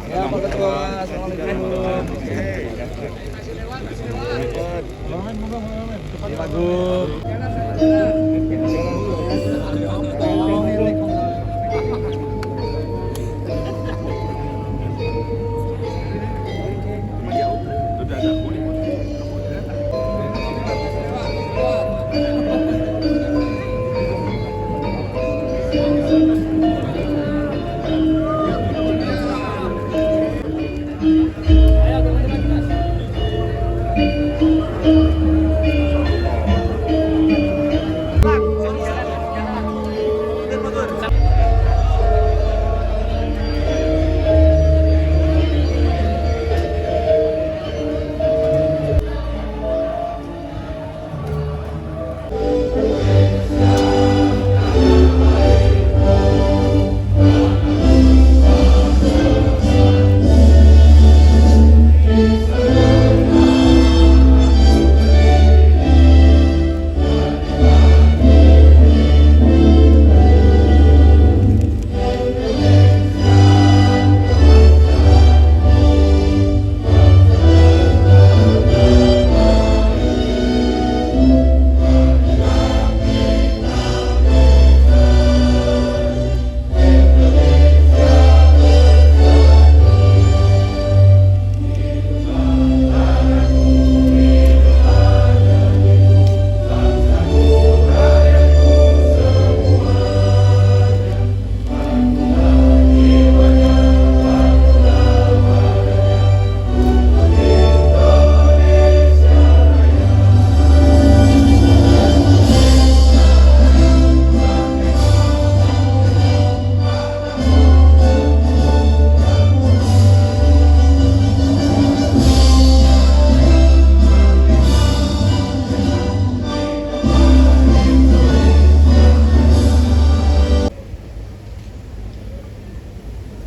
Ya, Pak Ketua. Assalamualaikum. Pak Gub.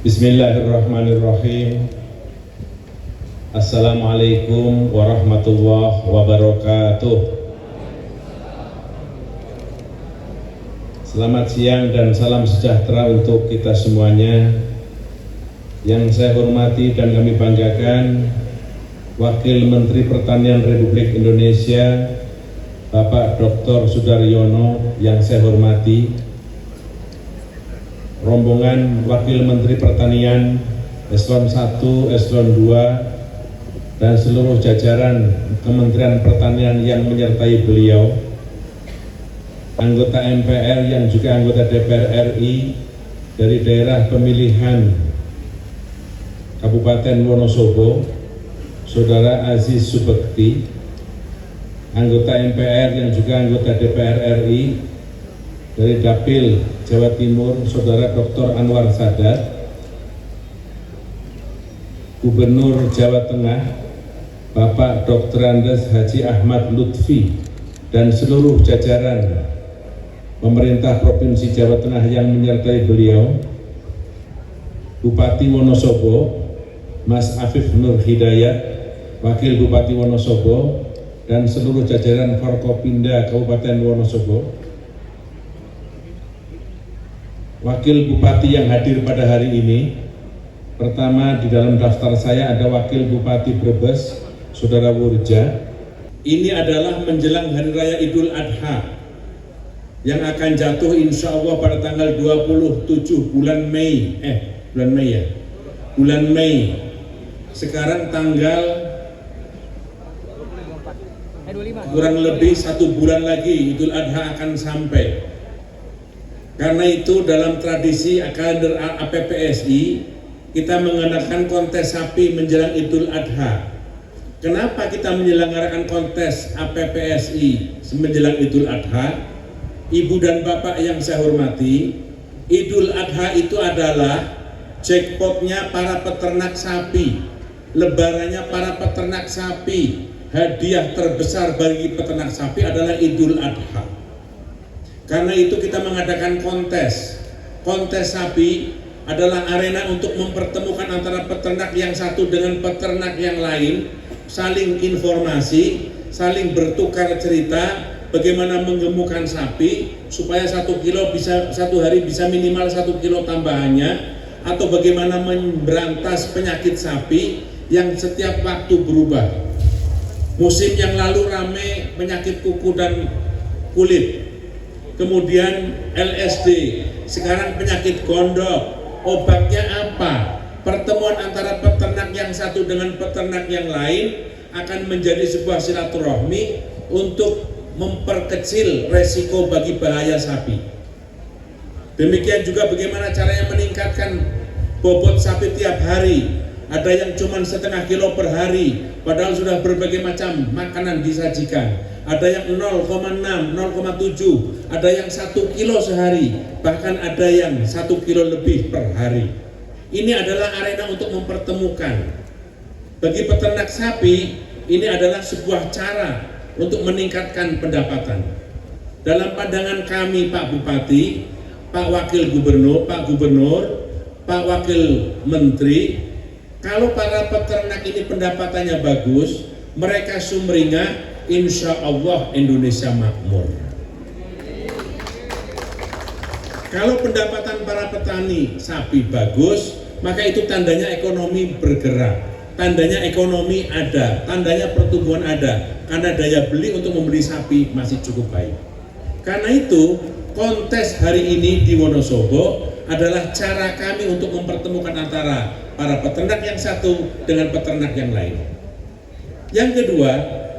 Bismillahirrahmanirrahim. Assalamualaikum warahmatullahi wabarakatuh. Selamat siang dan salam sejahtera untuk kita semuanya. Yang saya hormati dan kami banggakan Wakil Menteri Pertanian Republik Indonesia Bapak Dr. Sudaryono, yang saya hormati rombongan Wakil Menteri Pertanian Eselon 1, Eselon 2, dan seluruh jajaran Kementerian Pertanian yang menyertai beliau, anggota MPR yang juga anggota DPR RI dari daerah pemilihan Kabupaten Wonosobo, Saudara Aziz Subekti, anggota MPR yang juga anggota DPR RI dari Dapil Jawa Timur, Saudara Dr. Anwar Sadat, Gubernur Jawa Tengah, Bapak Dr. Andes Haji Ahmad Lutfi, dan seluruh jajaran pemerintah Provinsi Jawa Tengah yang menyertai beliau, Bupati Wonosobo, Mas Afif Nur Hidayat, Wakil Bupati Wonosobo, dan seluruh jajaran Forkopimda Kabupaten Wonosobo. Wakil Bupati yang hadir pada hari ini, pertama di dalam daftar saya ada Wakil Bupati Brebes, Saudara Wurja. Ini adalah menjelang Hari Raya Idul Adha yang akan jatuh insya Allah pada tanggal 27 bulan Mei. Bulan Mei. Sekarang tanggal kurang lebih 1 bulan lagi Idul Adha akan sampai. Karena itu dalam tradisi kalender APPSI kita mengadakan kontes sapi menjelang Idul Adha. Kenapa kita menyelenggarakan kontes APPSI menjelang Idul Adha? Ibu dan Bapak yang saya hormati, Idul Adha itu adalah jackpotnya para peternak sapi, lebarannya para peternak sapi. Hadiah terbesar bagi peternak sapi adalah Idul Adha. Karena itu kita mengadakan kontes. Kontes sapi adalah arena untuk mempertemukan antara peternak yang satu dengan peternak yang lain, saling informasi, saling bertukar cerita bagaimana menggemukkan sapi supaya 1 kilo bisa 1 hari bisa minimal 1 kilo tambahannya, atau bagaimana memberantas penyakit sapi yang setiap waktu berubah. Musim yang lalu rame penyakit kuku dan kulit, kemudian LSD, sekarang penyakit gondok. Obatnya apa? Pertemuan antara peternak yang satu dengan peternak yang lain akan menjadi sebuah silaturahmi untuk memperkecil resiko bagi bahaya sapi. Demikian juga bagaimana caranya meningkatkan bobot sapi tiap hari. Ada yang cuma setengah kilo per hari, padahal sudah berbagai macam makanan disajikan. Ada yang 0,6, 0,7, ada yang 1 kilo sehari, bahkan ada yang 1 kilo lebih per hari. Ini adalah arena untuk mempertemukan. Bagi peternak sapi, ini adalah sebuah cara untuk meningkatkan pendapatan. Dalam pandangan kami, Pak Bupati, Pak Wakil Gubernur, Pak Gubernur, Pak Wakil Menteri, kalau para peternak ini pendapatannya bagus, mereka sumringah, insya Allah Indonesia makmur. Kalau pendapatan para petani sapi bagus, maka itu tandanya ekonomi bergerak, tandanya ekonomi ada, tandanya pertumbuhan ada, karena daya beli untuk membeli sapi masih cukup baik. Karena itu, kontes hari ini di Wonosobo adalah cara kami untuk mempertemukan antara para peternak yang satu dengan peternak yang lain. Yang kedua,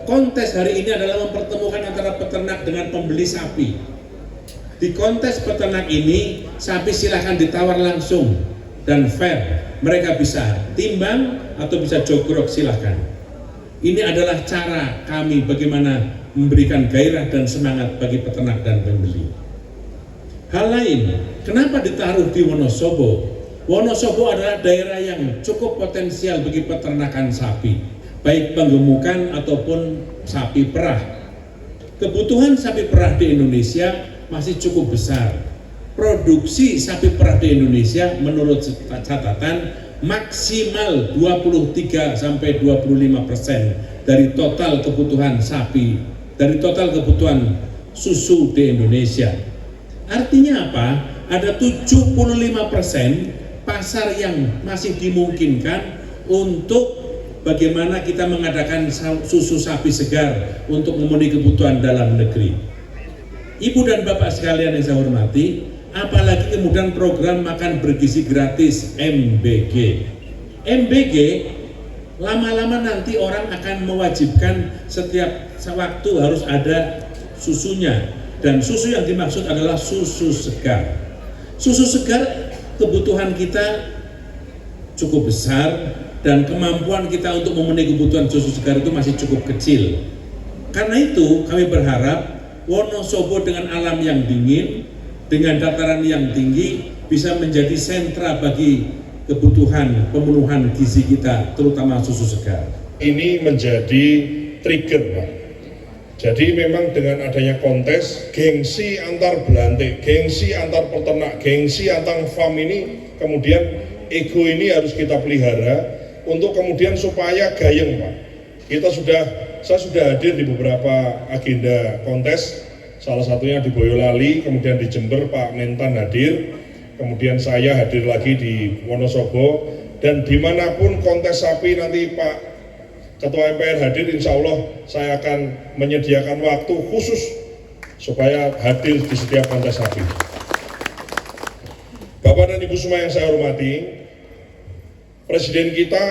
kontes hari ini adalah mempertemukan antara peternak dengan pembeli sapi. Di kontes peternak ini, sapi silahkan ditawar langsung dan fair. Mereka bisa timbang atau bisa jogrok, silahkan. Ini adalah cara kami bagaimana memberikan gairah dan semangat bagi peternak dan pembeli. Hal lain, kenapa ditaruh di Wonosobo? Wonosobo adalah daerah yang cukup potensial bagi peternakan sapi, baik penggemukan ataupun sapi perah. Kebutuhan sapi perah di Indonesia masih cukup besar. Produksi sapi perah di Indonesia menurut catatan maksimal 23-25% dari total kebutuhan sapi, dari total kebutuhan susu di Indonesia. Artinya apa? Ada 75% pasar yang masih dimungkinkan untuk bagaimana kita mengadakan susu sapi segar untuk memenuhi kebutuhan dalam negeri. Ibu dan Bapak sekalian yang saya hormati, apalagi kemudian program makan bergizi gratis MBG. MBG lama-lama nanti orang akan mewajibkan setiap waktu harus ada susunya, dan susu yang dimaksud adalah susu segar. Susu segar kebutuhan kita cukup besar dan kemampuan kita untuk memenuhi kebutuhan susu segar itu masih cukup kecil. Karena itu kami berharap Wonosobo dengan alam yang dingin, dengan dataran yang tinggi bisa menjadi sentra bagi kebutuhan pemenuhan gizi kita, terutama susu segar. Ini menjadi trigger, Pak. Jadi memang dengan adanya kontes, gengsi antar belantik, gengsi antar peternak, gengsi antar farm ini, kemudian ego ini harus kita pelihara untuk kemudian supaya gayeng, Pak. Saya sudah hadir di beberapa agenda kontes, salah satunya di Boyolali, kemudian di Jember Pak Mentan hadir, kemudian saya hadir lagi di Wonosobo, dan dimanapun kontes sapi nanti Pak Ketua MPR hadir, insya Allah saya akan menyediakan waktu khusus supaya hadir di setiap kontes sapi. Bapak dan Ibu semua yang saya hormati, Presiden kita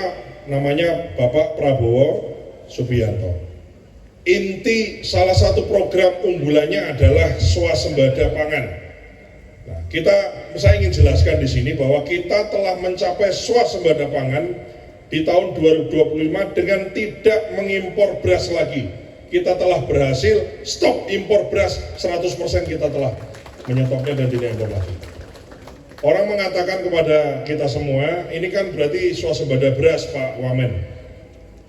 namanya Bapak Prabowo Subianto. Inti salah satu program unggulannya adalah swasembada pangan. Nah, saya ingin jelaskan di sini bahwa kita telah mencapai swasembada pangan di tahun 2025 dengan tidak mengimpor beras lagi. Kita telah berhasil stop impor beras 100%, kita telah menyetopnya dan tidak impor lagi. Orang mengatakan kepada kita semua, ini kan berarti swasembada beras Pak Wamen,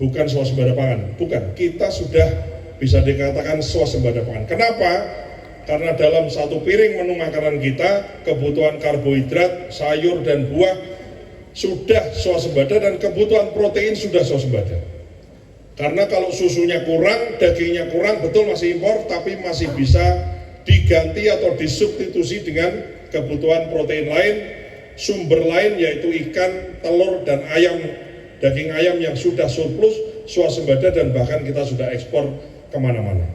bukan swasembada pangan. Bukan, kita sudah bisa dikatakan swasembada pangan. Kenapa? Karena dalam satu piring menu makanan kita, kebutuhan karbohidrat, sayur dan buah sudah swasembada dan kebutuhan protein sudah swasembada. Karena kalau susunya kurang, dagingnya kurang, betul masih impor, tapi masih bisa diganti atau disubstitusi dengan kebutuhan protein lain sumber lain yaitu ikan, telur, dan ayam, daging ayam yang sudah surplus, swasembada, dan bahkan kita sudah ekspor kemana-mana.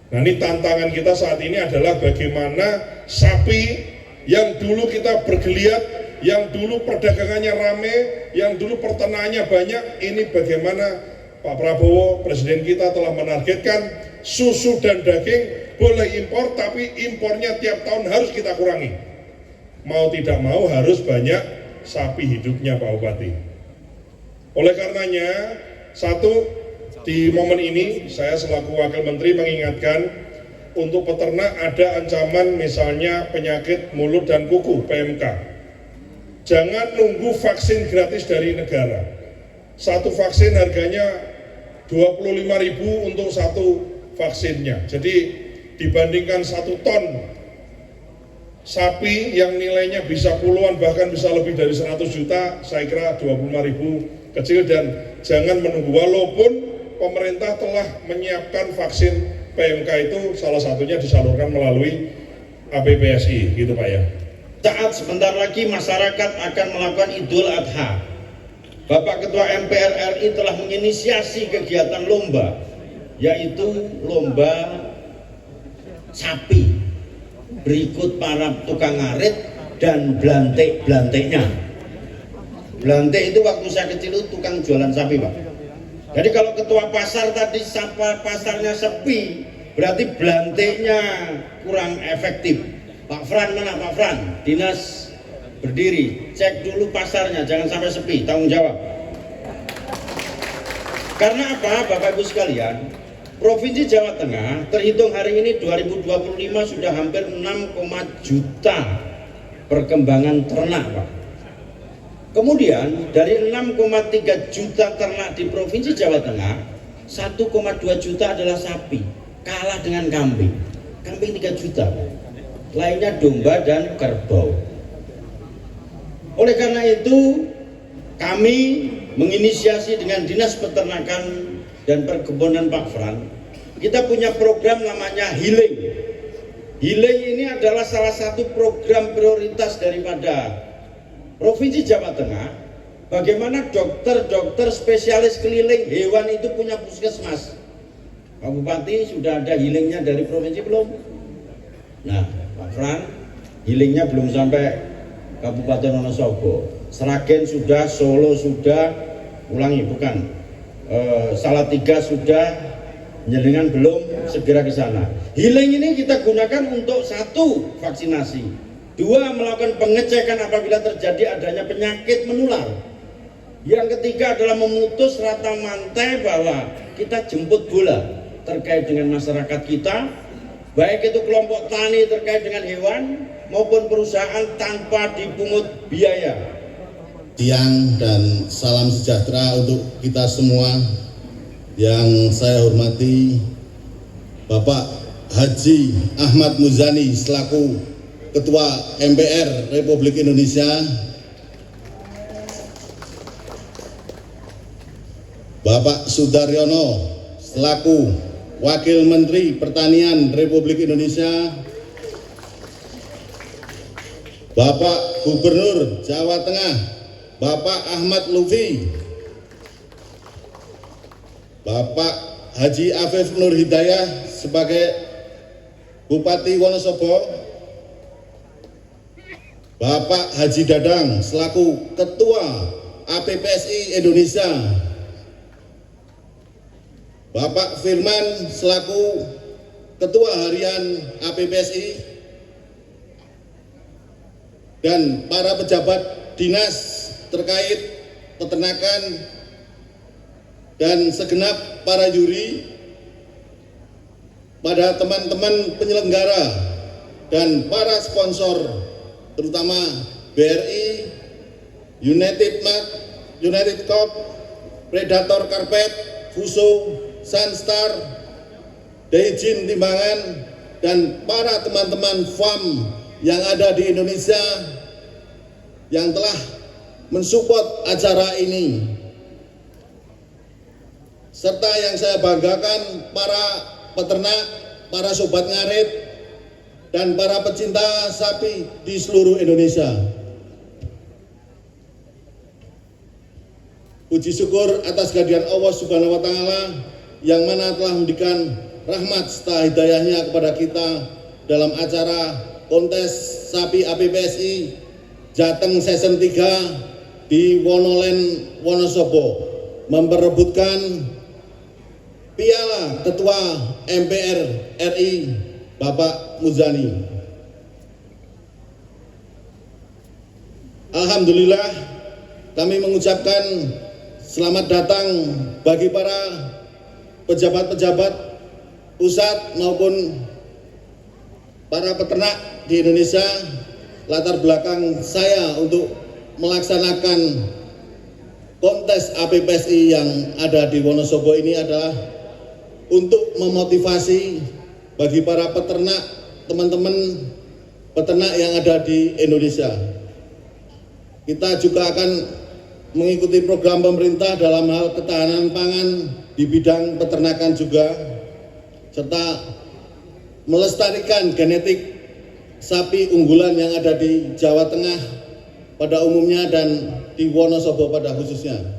Nah, ini tantangan kita saat ini adalah bagaimana sapi yang dulu kita bergeliat, yang dulu perdagangannya rame, yang dulu pertanakannya banyak, ini bagaimana Pak Prabowo, Presiden kita telah menargetkan susu dan daging boleh impor, tapi impornya tiap tahun harus kita kurangi. Mau tidak mau harus banyak sapi hidupnya Pak Bupati. Oleh karenanya, satu, di momen ini saya selaku Wakil Menteri mengingatkan untuk peternak ada ancaman misalnya penyakit mulut dan kuku PMK. Jangan nunggu vaksin gratis dari negara. Satu vaksin harganya 25.000 untuk satu vaksinnya. Jadi dibandingkan 1 ton sapi yang nilainya bisa puluhan bahkan bisa lebih dari 100 juta, saya kira 25.000 kecil, dan jangan menunggu. Walaupun pemerintah telah menyiapkan vaksin PMK itu salah satunya disalurkan melalui APPSI, gitu Pak ya. Saat sebentar lagi masyarakat akan melakukan Idul Adha, Bapak Ketua MPR RI telah menginisiasi kegiatan lomba, yaitu lomba sapi, berikut para tukang ngarit dan belantik-belantiknya. Belantik itu waktu saya kecil itu tukang jualan sapi Pak. Jadi kalau ketua pasar tadi pasarnya sepi, berarti belantiknya kurang efektif. Pak Fran mana Pak Fran? Dinas berdiri, cek dulu pasarnya, jangan sampai sepi, tanggung jawab. Karena apa Bapak Ibu sekalian? Provinsi Jawa Tengah terhitung hari ini 2025 sudah hampir 6, juta perkembangan ternak Pak. Kemudian dari 6,3 juta ternak di Provinsi Jawa Tengah, 1,2 juta adalah sapi, kalah dengan kambing. Kambing 3 juta, lainnya domba dan kerbau. Oleh karena itu kami menginisiasi dengan Dinas Peternakan dan Perkebunan Pak Fran, kita punya program namanya Healing. Healing ini adalah salah satu program prioritas daripada Provinsi Jawa Tengah. Bagaimana dokter-dokter spesialis keliling hewan itu punya puskesmas. Pak Bupati sudah ada healingnya dari provinsi belum? Nah Pak Fran, healingnya belum sampai Kabupaten Wonosobo. Sragen sudah, Solo sudah, ulangi bukan. Salatiga sudah, Nyelengan belum, segera ke sana. Healing ini kita gunakan untuk 1, vaksinasi, 2, melakukan pengecekan apabila terjadi adanya penyakit menular. Yang ketiga adalah memutus rata rantai bahwa kita jemput bola terkait dengan masyarakat kita, baik itu kelompok tani terkait dengan hewan maupun perusahaan tanpa dipungut biaya. Siang dan salam sejahtera untuk kita semua. Yang saya hormati Bapak Haji Ahmad Muzani selaku Ketua MPR Republik Indonesia, Bapak Sudaryono selaku Wakil Menteri Pertanian Republik Indonesia, Bapak Gubernur Jawa Tengah Bapak Ahmad Lutfi, Bapak Haji Afif Nur Hidayah sebagai Bupati Wonosobo, Bapak Haji Dadang selaku Ketua APPSI Indonesia, Bapak Firman selaku Ketua Harian APPSI, dan para pejabat dinas terkait peternakan dan segenap para juri, pada teman-teman penyelenggara dan para sponsor terutama BRI, United Mart, United Corp, Predator Carpet, Fuso, Sunstar, Daijin Timbangan, dan para teman-teman farm yang ada di Indonesia yang telah mensupport acara ini, serta yang saya banggakan para peternak, para sobat ngarit, dan para pecinta sapi di seluruh Indonesia. Puji syukur atas kehadiran Allah Subhanahu wa taala yang mana telah memberikan rahmat serta hidayahnya kepada kita dalam acara kontes sapi APPSI Jateng Season 3 di Wonolen Wonosobo memperebutkan piala Ketua MPR RI Bapak Muzani. Alhamdulillah kami mengucapkan selamat datang bagi para pejabat-pejabat pusat maupun para peternak di Indonesia. Latar belakang saya untuk melaksanakan kontes APPSI yang ada di Wonosobo ini adalah untuk memotivasi bagi para peternak, teman-teman peternak yang ada di Indonesia. Kita juga akan mengikuti program pemerintah dalam hal ketahanan pangan di bidang peternakan juga, serta melestarikan genetik sapi unggulan yang ada di Jawa Tengah pada umumnya dan di Wonosobo pada khususnya.